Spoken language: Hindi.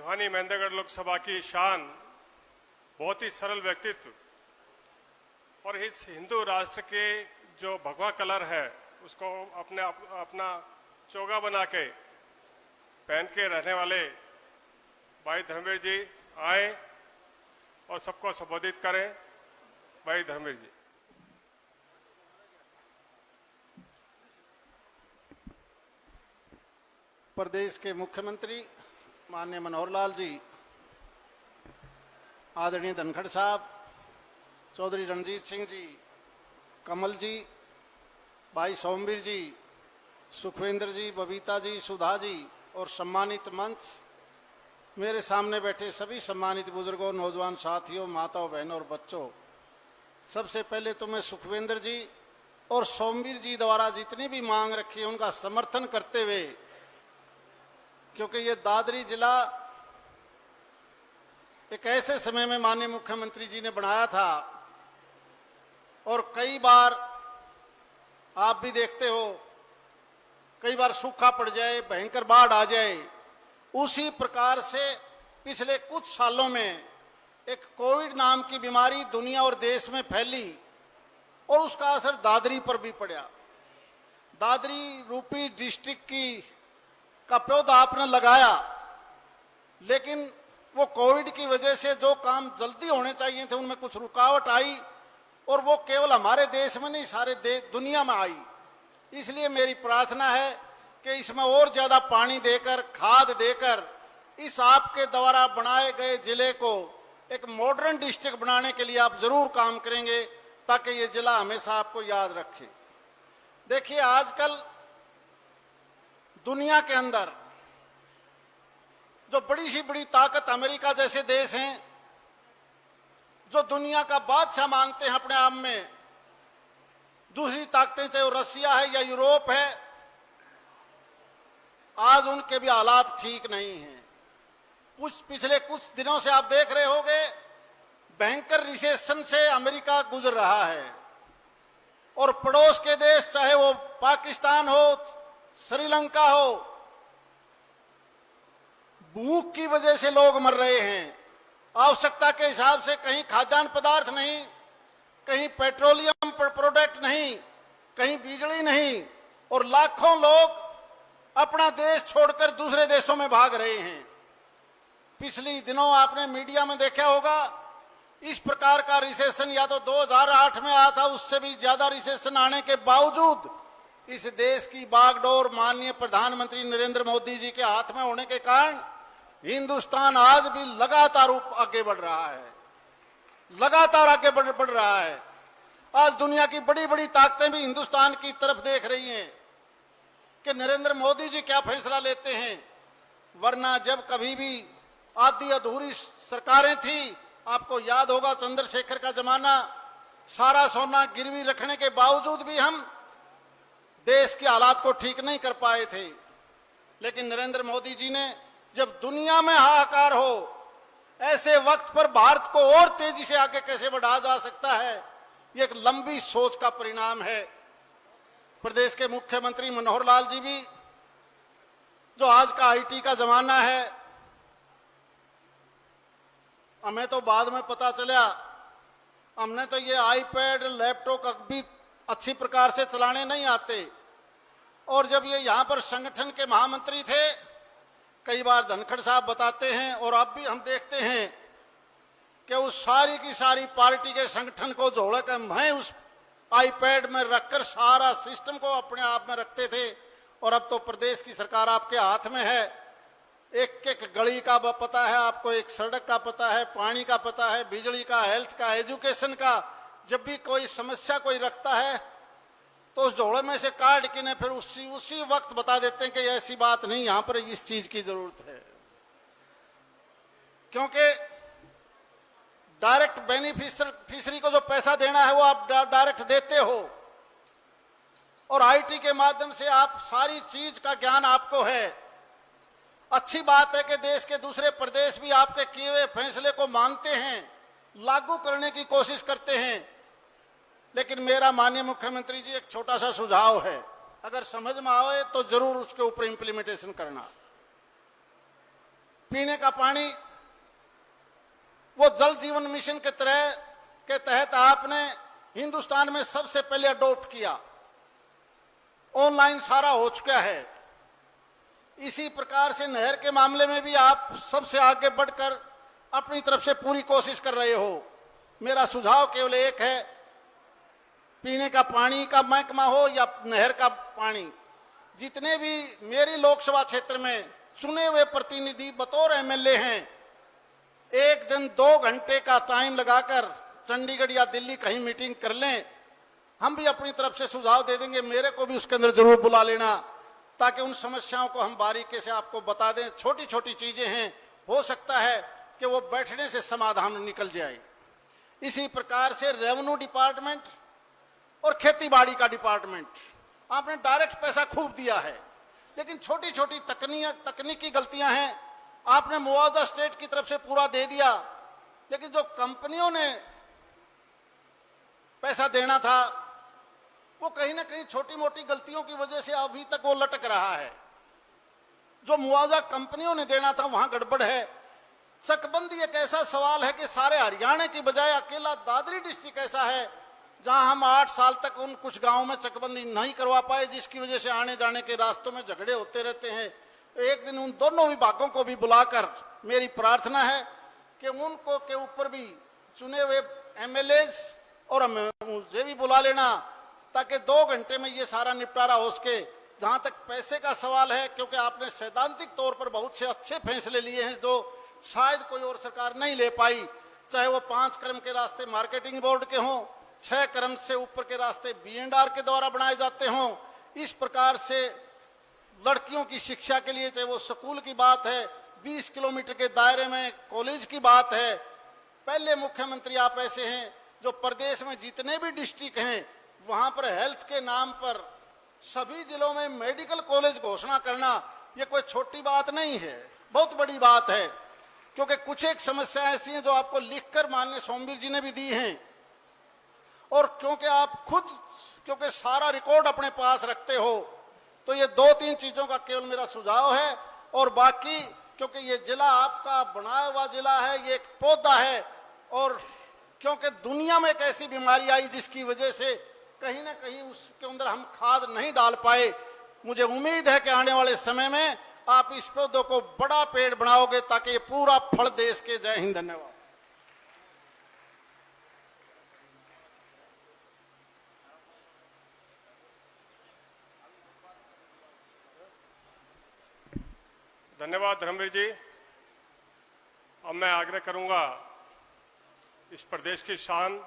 भिवानी मेंदगढ़ लोकसभा की शान, बहुत ही सरल व्यक्तित्व और इस हिंदू राष्ट्र के जो भगवा कलर है उसको अपना चोगा बना के पहन के रहने वाले भाई धर्मवीर जी आए और सबको संबोधित करें। भाई धर्मवीर जी। प्रदेश के मुख्यमंत्री माननीय मनोहर लाल जी, आदरणीय धनखड़ साहब, चौधरी रणजीत सिंह जी, कमल जी, भाई सोमवीर जी, सुखविंदर जी, बबीता जी, सुधा जी और सम्मानित मंच, मेरे सामने बैठे सभी सम्मानित बुजुर्गों, नौजवान साथियों, माताओं, बहनों और बच्चों, सबसे पहले तो मैं सुखविंदर जी और सोमवीर जी द्वारा जितनी भी मांग रखी है उनका समर्थन करते हुए, क्योंकि ये दादरी जिला एक ऐसे समय में माननीय मुख्यमंत्री जी ने बनाया था और कई बार आप भी देखते हो, कई बार सूखा पड़ जाए, भयंकर बाढ़ आ जाए। उसी प्रकार से पिछले कुछ सालों में एक कोविड नाम की बीमारी दुनिया और देश में फैली और उसका असर दादरी पर भी पड़ा। दादरी रूपी डिस्ट्रिक्ट का पौधा आपने लगाया, लेकिन वो कोविड की वजह से जो काम जल्दी होने चाहिए थे उनमें कुछ रुकावट आई और वो केवल हमारे देश में नहीं, सारे दुनिया में आई। इसलिए मेरी प्रार्थना है कि इसमें और ज्यादा पानी देकर, खाद देकर इस आपके द्वारा बनाए गए जिले को एक मॉडर्न डिस्ट्रिक्ट बनाने के लिए आप जरूर काम करेंगे, ताकि ये जिला हमेशा आपको याद रखे। देखिए, आजकल दुनिया के अंदर जो बड़ी सी बड़ी ताकत अमेरिका जैसे देश हैं, जो दुनिया का बादशाह मानते हैं अपने आप में, दूसरी ताकतें चाहे वो रसिया है या यूरोप है, आज उनके भी हालात ठीक नहीं हैं। पिछले कुछ दिनों से आप देख रहे होंगे, भयंकर रिसेशन से अमेरिका गुजर रहा है और पड़ोस के देश, चाहे वो पाकिस्तान हो, श्रीलंका हो, भूख की वजह से लोग मर रहे हैं। आवश्यकता के हिसाब से कहीं खाद्यान्न पदार्थ नहीं, कहीं पेट्रोलियम प्रोडक्ट नहीं, कहीं बिजली नहीं, और लाखों लोग अपना देश छोड़कर दूसरे देशों में भाग रहे हैं। पिछले दिनों आपने मीडिया में देखा होगा, इस प्रकार का रिसेशन या तो 2008 में आया था, उससे भी ज्यादा रिसेशन आने के बावजूद इस देश की बागडोर माननीय प्रधानमंत्री नरेंद्र मोदी जी के हाथ में होने के कारण हिंदुस्तान आज भी लगातार आगे बढ़ रहा है, लगातार आगे बढ़ रहा है। आज दुनिया की बड़ी बड़ी ताकतें भी हिंदुस्तान की तरफ देख रही हैं कि नरेंद्र मोदी जी क्या फैसला लेते हैं। वरना जब कभी भी आधी अधूरी सरकारें थी, आपको याद होगा चंद्रशेखर का जमाना, सारा सोना गिरवी रखने के बावजूद भी हम देश के हालात को ठीक नहीं कर पाए थे। लेकिन नरेंद्र मोदी जी ने, जब दुनिया में हाहाकार हो, ऐसे वक्त पर भारत को और तेजी से आगे कैसे बढ़ाया जा सकता है, ये एक लंबी सोच का परिणाम है। प्रदेश के मुख्यमंत्री मनोहर लाल जी भी, जो आज का आईटी का जमाना है, हमें तो बाद में पता चला, हमने तो ये आईपैड, लैपटॉप भी अच्छी प्रकार से चलाने नहीं आते। और जब ये यहां पर संगठन के महामंत्री थे, कई बार धनखड़ साहब बताते हैं और अब भी हम देखते हैं कि उस सारी की सारी पार्टी के संगठन को जोड़कर मैं उस आईपैड में रखकर सारा सिस्टम को अपने आप में रखते थे। और अब तो प्रदेश की सरकार आपके हाथ में है, एक एक गली का पता है आपको, एक सड़क का पता है, पानी का पता है, बिजली का, हेल्थ का, एजुकेशन का। जब भी कोई समस्या कोई रखता है तो उस जोड़े में से काट के ने फिर उसी वक्त बता देते हैं कि ऐसी बात नहीं, यहां पर इस चीज की जरूरत है। क्योंकि डायरेक्ट बेनिफिशियरी को जो पैसा देना है वो आप डायरेक्ट देते हो, और आईटी के माध्यम से आप सारी चीज का ज्ञान आपको है। अच्छी बात है कि देश के दूसरे प्रदेश भी आपके किए हुए फैसले को मानते हैं, लागू करने की कोशिश करते हैं। लेकिन मेरा माननीय मुख्यमंत्री जी एक छोटा सा सुझाव है, अगर समझ में आए तो जरूर उसके ऊपर इंप्लीमेंटेशन करना। पीने का पानी, वो जल जीवन मिशन के तहत आपने हिंदुस्तान में सबसे पहले अडॉप्ट किया, ऑनलाइन सारा हो चुका है। इसी प्रकार से नहर के मामले में भी आप सबसे आगे बढ़कर अपनी तरफ से पूरी कोशिश कर रहे हो। मेरा सुझाव केवल एक है, पीने का पानी का महकमा हो या नहर का पानी, जितने भी मेरी लोकसभा क्षेत्र में चुने हुए प्रतिनिधि बतौर एमएलए हैं, एक दिन 2 घंटे का टाइम लगाकर चंडीगढ़ या दिल्ली कहीं मीटिंग कर लें। हम भी अपनी तरफ से सुझाव दे देंगे, मेरे को भी उसके अंदर जरूर बुला लेना, ताकि उन समस्याओं को हम बारीकी से आपको बता दें। छोटी छोटी चीजें हैं, हो सकता है कि वो बैठने से समाधान निकल जाए। इसी प्रकार से रेवेन्यू डिपार्टमेंट और खेती बाड़ी का डिपार्टमेंट, आपने डायरेक्ट पैसा खूब दिया है, लेकिन छोटी छोटी तकनीकी गलतियां हैं। आपने मुआवजा स्टेट की तरफ से पूरा दे दिया, लेकिन जो कंपनियों ने पैसा देना था वो कहीं ना कहीं छोटी मोटी गलतियों की वजह से अभी तक वो लटक रहा है। जो मुआवजा कंपनियों ने देना था वहां गड़बड़ है। चकबंदी एक ऐसा सवाल है कि सारे हरियाणा की बजाय अकेला दादरी डिस्ट्रिक्ट ऐसा है जहां हम 8 साल तक उन कुछ गांवों में चकबंदी नहीं करवा पाए, जिसकी वजह से आने जाने के रास्तों में झगड़े होते रहते हैं। एक दिन उन दोनों विभागों को भी बुलाकर मेरी प्रार्थना है कि उनको के ऊपर भी चुने हुए एमएलएज और मुझे भी बुला लेना, ताकि 2 घंटे में ये सारा निपटारा हो सके। जहां तक पैसे का सवाल है, क्योंकि आपने सैद्धांतिक तौर पर बहुत से अच्छे फैसले लिए हैं जो शायद कोई और सरकार नहीं ले पाई, चाहे वो 5 क्रम के रास्ते मार्केटिंग बोर्ड के हों, 6 क्रम से ऊपर के रास्ते B&R के द्वारा बनाए जाते हों। इस प्रकार से लड़कियों की शिक्षा के लिए चाहे वो स्कूल की बात है, 20 किलोमीटर के दायरे में कॉलेज की बात है। पहले मुख्यमंत्री आप ऐसे हैं जो प्रदेश में जितने भी डिस्ट्रिक्ट हैं वहां पर हेल्थ के नाम पर सभी जिलों में मेडिकल कॉलेज घोषणा करना, ये कोई छोटी बात नहीं है, बहुत बड़ी बात है। क्योंकि कुछ एक समस्या ऐसी हैं जो आपको लिखकर माननीय सोमवीर जी ने भी दी हैं, और क्योंकि आप खुद क्योंकि सारा रिकॉर्ड अपने पास रखते हो, तो ये 2-3 चीजों का केवल मेरा सुझाव है। और बाकी क्योंकि ये जिला आपका बनाया हुआ जिला है, ये एक पौधा है, और क्योंकि दुनिया में एक ऐसी बीमारी आई जिसकी वजह से कहीं ना कहीं उसके अंदर हम खाद नहीं डाल पाए, मुझे उम्मीद है कि आने वाले समय में आप इस पौधों को बड़ा पेड़ बनाओगे ताकि ये पूरा फल देश के। जय हिंद, धन्यवाद। धन्यवाद धर्मवीर जी। अब मैं आग्रह करूंगा इस प्रदेश की शान